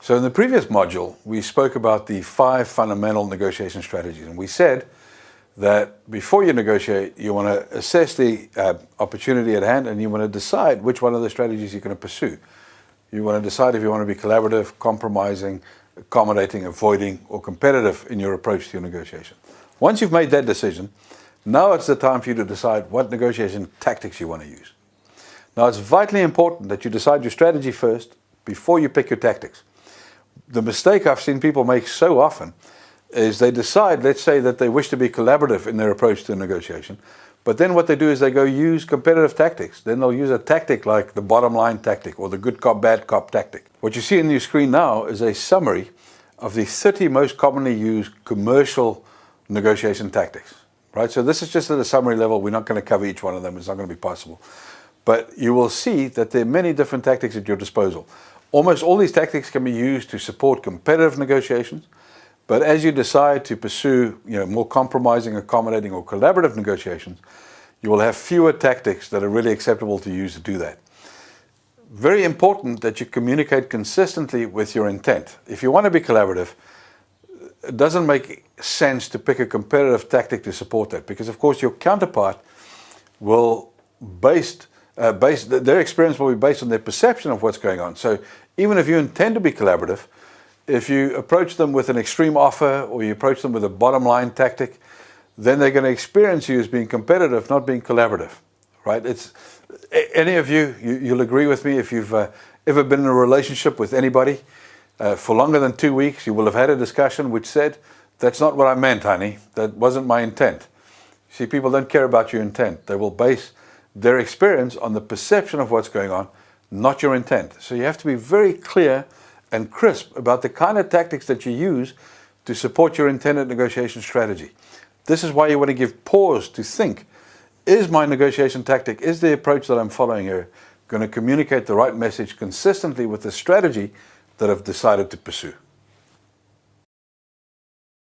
So in the previous module, we spoke about the 5 fundamental negotiation strategies, and we said that before you negotiate, you want to assess the opportunity at hand, and you want to decide which one of the strategies you're going to pursue. You want to decide if you want to be collaborative, compromising, accommodating, avoiding, or competitive in your approach to your negotiation. Once you've made that decision, now it's the time for you to decide what negotiation tactics you want to use. Now, it's vitally important that you decide your strategy first before you pick your tactics. The mistake I've seen people make so often is they decide, let's say, that they wish to be collaborative in their approach to negotiation, but then what they do is they go use competitive tactics. Then they'll use a tactic like the bottom line tactic or the good cop, bad cop tactic. What you see on your screen now is a summary of the 30 most commonly used commercial negotiation tactics. Right? So this is just at a summary level. We're not going to cover each one of them. It's not going to be possible. But you will see that there are many different tactics at your disposal. Almost all these tactics can be used to support competitive negotiations, but as you decide to pursue more compromising, accommodating, or collaborative negotiations, you will have fewer tactics that are really acceptable to use to do that. Very important that you communicate consistently with your intent. If you want to be collaborative, it doesn't make sense to pick a competitive tactic to support that, because of course your counterpart will their experience will be based on their perception of what's going on. So even if you intend to be collaborative, if you approach them with an extreme offer or you approach them with a bottom line tactic, then they're going to experience you as being competitive, not being collaborative, right? It's any of you'll agree with me, if you've ever been in a relationship with anybody for longer than 2 weeks, you will have had a discussion which said, that's not what I meant, honey. That wasn't my intent. See, people don't care about your intent. They will base their experience on the perception of what's going on, not your intent. So you have to be very clear and crisp about the kind of tactics that you use to support your intended negotiation strategy. This is why you want to give pause to think, is my negotiation tactic, is the approach that I'm following here going to communicate the right message consistently with the strategy that I've decided to pursue?